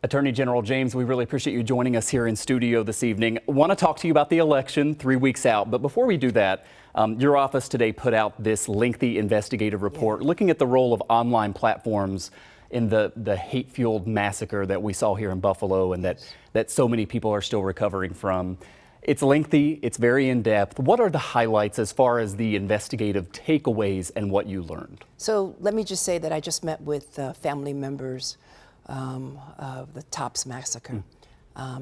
Attorney General James, we really appreciate you joining us here in studio this evening. Want to talk to you about the election 3 weeks out, but before we do that, your office today put out this lengthy investigative report looking at the role of online platforms in the hate-fueled massacre that we saw here in Buffalo and that so many people are still recovering from. It's lengthy, it's very in-depth. What are the highlights as far as the investigative takeaways and what you learned? So let me just say that I just met with family members of the Tops massacre.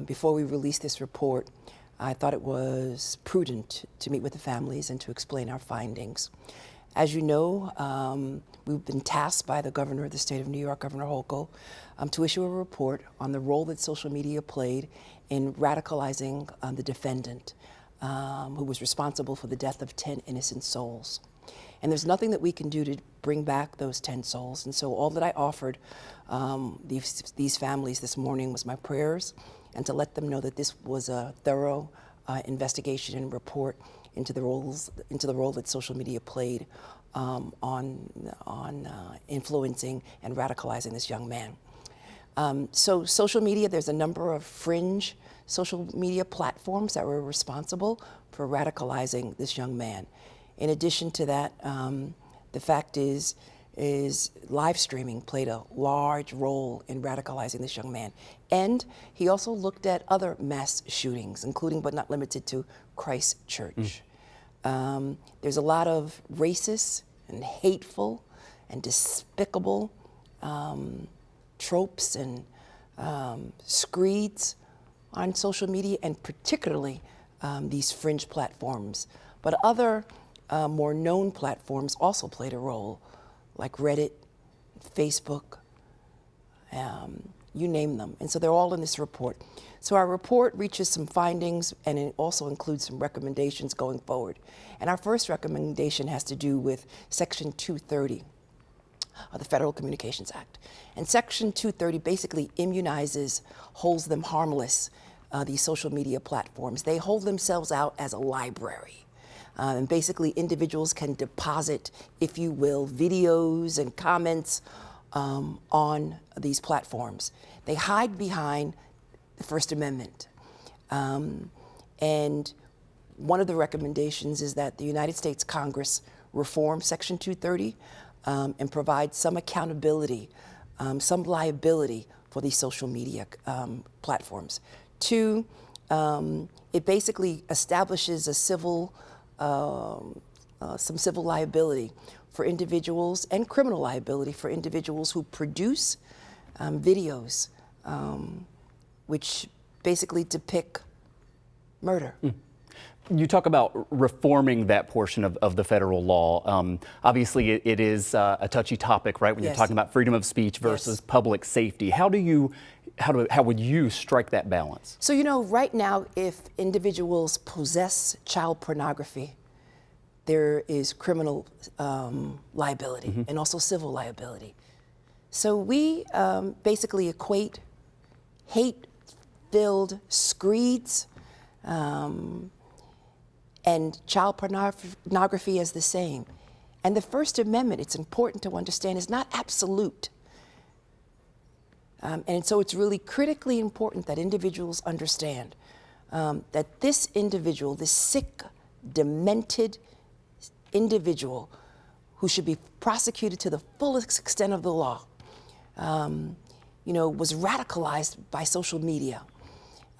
Before we released this report, I thought it was prudent to meet with the families and to explain our findings. As you know, we've been tasked by the governor of the state of New York, Governor Hochul, to issue a report on the role that social media played in radicalizing the defendant, who was responsible for the death of 10 innocent souls. And there's nothing that we can do to bring back those 10 souls. And so all that I offered these families this morning was my prayers and to let them know that this was a thorough investigation and report into the role that social media played on influencing and radicalizing this young man. So social media, there's a number of fringe social media platforms that were responsible for radicalizing this young man. In addition to that, the fact is live streaming played a large role in radicalizing this young man. And he also looked at other mass shootings, including but not limited to Christchurch. There's a lot of racist and hateful and despicable tropes and screeds on social media, and particularly these fringe platforms. But other more known platforms also played a role, like Reddit, Facebook, you name them. And so they're all in this report. So our report reaches some findings, and it also includes some recommendations going forward. And our first recommendation has to do with Section 230 of the Federal Communications Act. And Section 230 basically immunizes, holds them harmless, these social media platforms. They hold themselves out as a library. And basically individuals can deposit, if you will, videos and comments on these platforms. They hide behind the First Amendment. And one of the recommendations is that the United States Congress reform Section 230 and provide some accountability, some liability for these social media platforms. Two, it basically establishes a some civil liability for individuals and criminal liability for individuals who produce videos which basically depict murder. You talk about reforming that portion of the federal law. Obviously, it is a touchy topic, right? When you're talking about freedom of speech versus public safety. How would you strike that balance? So, you know, right now, if individuals possess child pornography, there is criminal liability and also civil liability. So we basically equate hate-filled screeds and child pornography as the same. And the First Amendment, it's important to understand, is not absolute. And so it's really critically important that individuals understand that this individual, this sick, demented individual who should be prosecuted to the fullest extent of the law, you know, was radicalized by social media.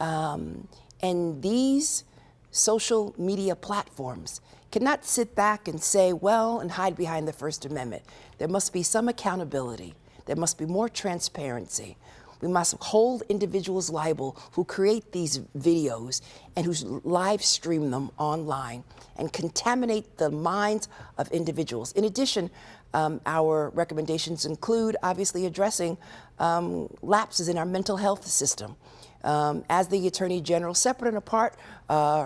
And these social media platforms cannot sit back and say, well, and hide behind the First Amendment. There must be some accountability. There must be more transparency. We must hold individuals liable who create these videos and who live stream them online and contaminate the minds of individuals. In addition, our recommendations include obviously addressing lapses in our mental health system. As the Attorney General, separate and apart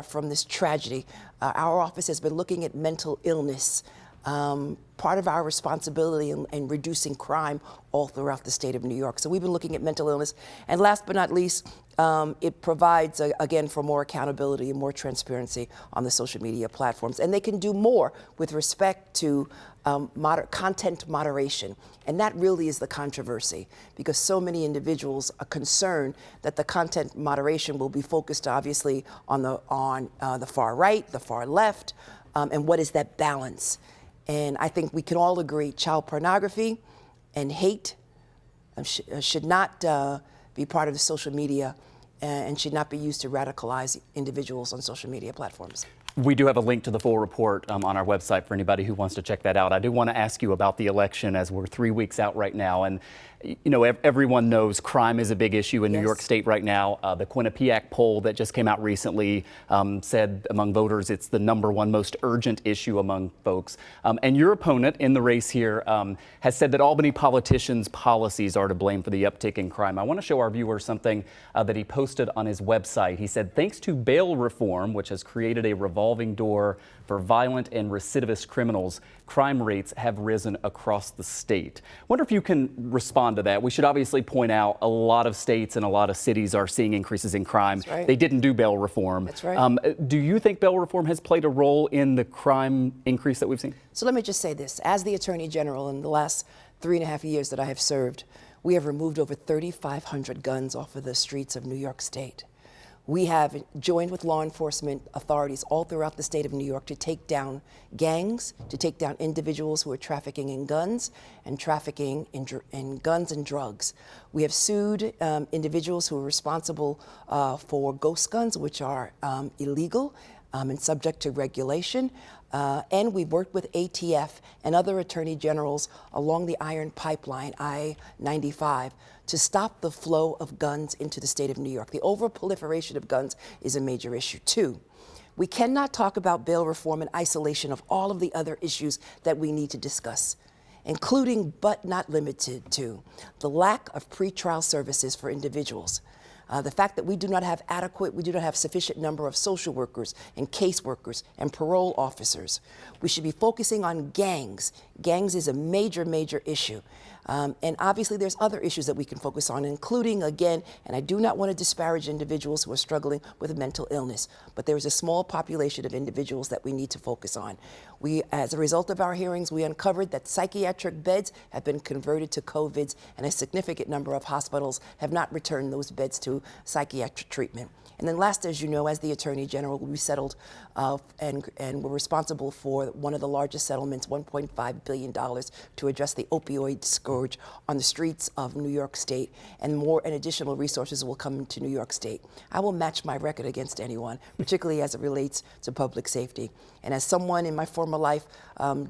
from this tragedy, our office has been looking at mental illness, part of our responsibility in reducing crime all throughout the state of New York. So we've been looking at mental illness. And last but not least, it provides, again, for more accountability and more transparency on the social media platforms. And they can do more with respect to content moderation. And that really is the controversy, because so many individuals are concerned that the content moderation will be focused, obviously, on the far right, the far left, and what is that balance. And I think we can all agree child pornography and hate should not be part of the social media and should not be used to radicalize individuals on social media platforms. We do have a link to the full report on our website for anybody who wants to check that out. I do want to ask you about the election, as we're 3 weeks out right now. And, you know, everyone knows crime is a big issue in New York State right now. The Quinnipiac poll that just came out recently said among voters it's the #1 most urgent issue among folks. And your opponent in the race here has said that Albany politicians' policies are to blame for the uptick in crime. I want to show our viewers something that he posted on his website. He said, thanks to bail reform, which has created a revolving door for violent and recidivist criminals, crime rates have risen across the state. Wonder if you can respond to that. We should obviously point out a lot of states and a lot of cities are seeing increases in crime. That's right. They didn't do bail reform. That's right. Do you think bail reform has played a role in the crime increase that we've seen? So let me just say this. As the Attorney General, in the last 3.5 years that I have served, we have removed over 3,500 guns off of the streets of New York State. We have joined with law enforcement authorities all throughout the state of New York to take down gangs, to take down individuals who are trafficking in guns and trafficking in guns and drugs. We have sued individuals who are responsible for ghost guns, which are illegal and subject to regulation. And we've worked with ATF and other attorney generals along the Iron Pipeline, I-95, to stop the flow of guns into the state of New York. The overproliferation of guns is a major issue, too. We cannot talk about bail reform in isolation of all of the other issues that we need to discuss, including but not limited to the lack of pretrial services for individuals. The fact that we do not have sufficient number of social workers and caseworkers and parole officers. We should be focusing on gangs. Gangs is a major, major issue. And obviously there's other issues that we can focus on, including, again, and I do not want to disparage individuals who are struggling with mental illness, but there is a small population of individuals that we need to focus on. As a result of our hearings, we uncovered that psychiatric beds have been converted to COVIDs, and a significant number of hospitals have not returned those beds to psychiatric treatment. And then last, as you know, as the Attorney General, we settled and were responsible for one of the largest settlements, $1.5 billion, to address the opioid scourge on the streets of New York State, and more and additional resources will come to New York State. I will match my record against anyone, particularly as it relates to public safety. And as someone in my former life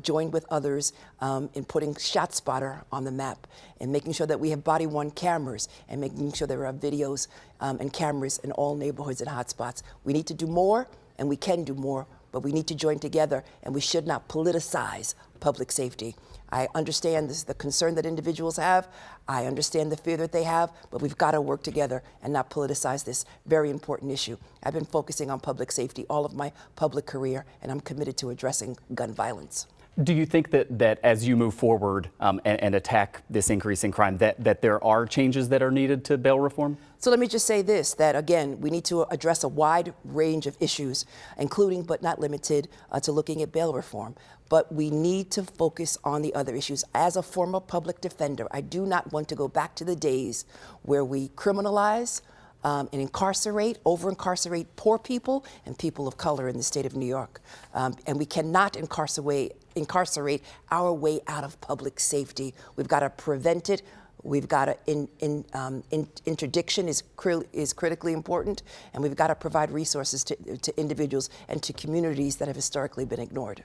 joined with others in putting ShotSpotter on the map and making sure that we have body-worn cameras and making sure there are videos and cameras in all neighborhoods and hotspots. We need to do more, and we can do more, but we need to join together, and we should not politicize public safety. I understand the concern that individuals have. I understand the fear that they have, but we've got to work together and not politicize this very important issue. I've been focusing on public safety all of my public career, and I'm committed to addressing gun violence. Do you think that as you move forward and attack this increase in crime, that there are changes that are needed to bail reform? So let me just say this, that again, we need to address a wide range of issues, including but not limited to looking at bail reform. But we need to focus on the other issues. As a former public defender, I do not want to go back to the days where we criminalize and over-incarcerate poor people and people of color in the state of New York. And we cannot incarcerate our way out of public safety. We've got to prevent it. We've got to, interdiction is critically important, and we've got to provide resources to individuals and to communities that have historically been ignored.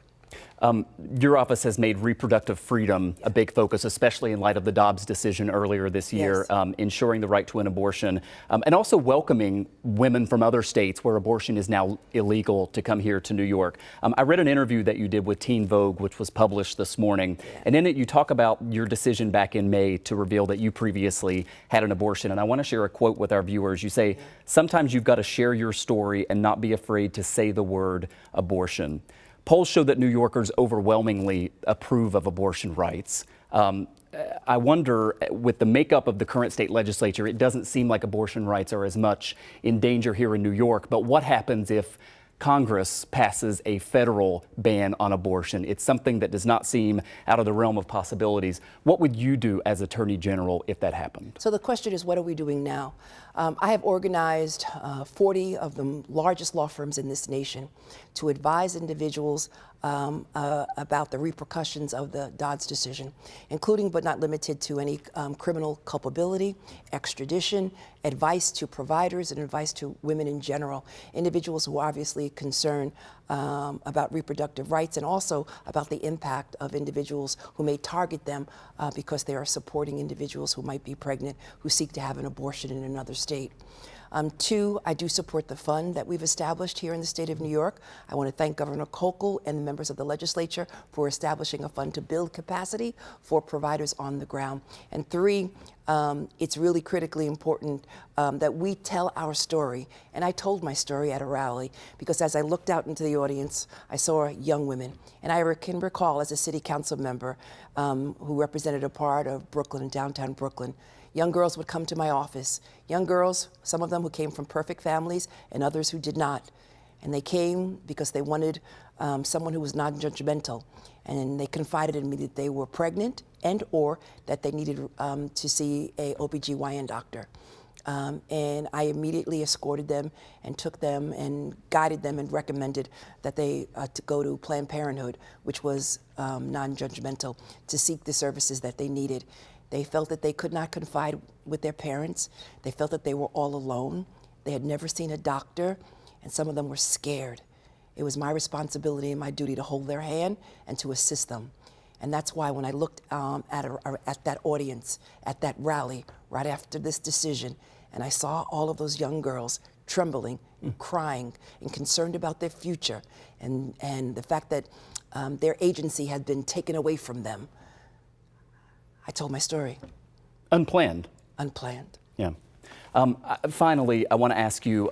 Your office has made reproductive freedom a big focus, especially in light of the Dobbs decision earlier this year, ensuring the right to an abortion, and also welcoming women from other states where abortion is now illegal to come here to New York. I read an interview that you did with Teen Vogue, which was published this morning, and in it you talk about your decision back in May to reveal that you previously had an abortion. And I want to share a quote with our viewers. You say, "Sometimes you've got to share your story and not be afraid to say the word abortion." Polls show that New Yorkers overwhelmingly approve of abortion rights. I wonder, with the makeup of the current state legislature, it doesn't seem like abortion rights are as much in danger here in New York. But what happens if Congress passes a federal ban on abortion? It's something that does not seem out of the realm of possibilities. What would you do as Attorney General if that happened? So the question is, what are we doing now? I have organized 40 of the largest law firms in this nation to advise individuals about the repercussions of the Dodd's decision, including but not limited to any criminal culpability, extradition, advice to providers, and advice to women in general, individuals who are obviously concerned about reproductive rights, and also about the impact of individuals who may target them because they are supporting individuals who might be pregnant who seek to have an abortion in another state. Two, I do support the fund that we've established here in the state of New York. I want to thank Governor Hochul and the members of the legislature for establishing a fund to build capacity for providers on the ground. And three, it's really critically important that we tell our story. And I told my story at a rally because as I looked out into the audience, I saw young women. And I can recall as a city council member who represented a part of Brooklyn, downtown Brooklyn, young girls would come to my office. Young girls, some of them who came from perfect families and others who did not. And they came because they wanted someone who was non-judgmental. And they confided in me that they were pregnant and or that they needed to see a OBGYN doctor. And I immediately escorted them and took them and guided them and recommended that they to go to Planned Parenthood, which was non-judgmental, to seek the services that they needed. They felt that they could not confide with their parents. They felt that they were all alone. They had never seen a doctor, and some of them were scared. It was my responsibility and my duty to hold their hand and to assist them. And that's why when I looked at that audience, at that rally, right after this decision, and I saw all of those young girls trembling and crying and concerned about their future and the fact that their agency had been taken away from them, I told my story. Unplanned. Unplanned. Yeah. Finally, I want to ask you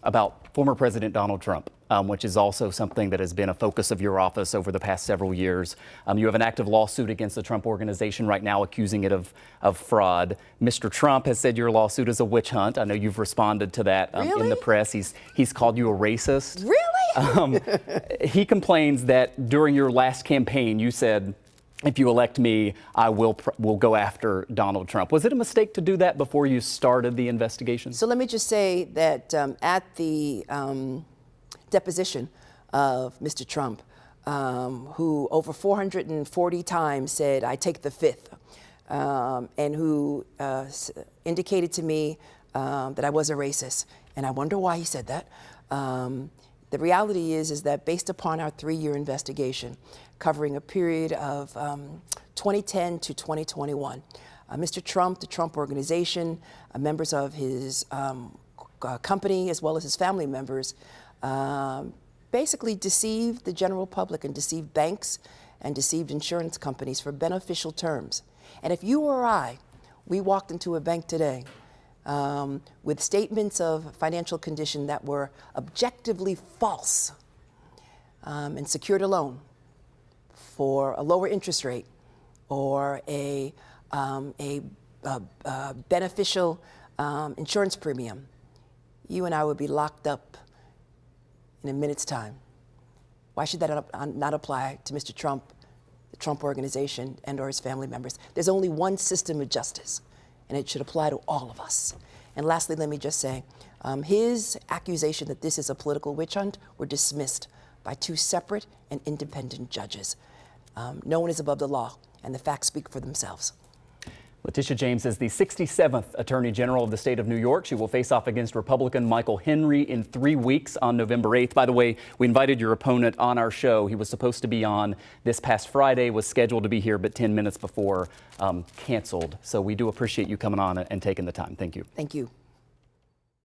about former President Donald Trump, which is also something that has been a focus of your office over the past several years. You have an active lawsuit against the Trump Organization right now, accusing it of fraud. Mr. Trump has said your lawsuit is a witch hunt. I know you've responded to that in the press. He's called you a racist. Really? He complains that during your last campaign, you said, if you elect me, I will go after Donald Trump. Was it a mistake to do that before you started the investigation? So let me just say that at the deposition of Mr. Trump, who over 440 times said, "I take the fifth," and who indicated to me that I was a racist. And I wonder why he said that. The reality is that based upon our 3-year investigation, covering a period of 2010 to 2021, Mr. Trump, the Trump Organization, members of his company, as well as his family members, basically deceived the general public and deceived banks and deceived insurance companies for beneficial terms. And if you or I, we walked into a bank today with statements of financial condition that were objectively false and secured a loan for a lower interest rate or a beneficial insurance premium, you and I would be locked up in a minute's time. Why should that not apply to Mr. Trump, the Trump Organization, and or his family members? There's only one system of justice, and it should apply to all of us. And lastly, let me just say, his accusation that this is a political witch hunt were dismissed by 2 separate and independent judges. No one is above the law, and the facts speak for themselves. Letitia James is the 67th Attorney General of the state of New York. She will face off against Republican Michael Henry in 3 weeks on November 8th. By the way, we invited your opponent on our show. He was supposed to be on this past Friday, was scheduled to be here, but 10 minutes before canceled. So we do appreciate you coming on and taking the time. Thank you. Thank you.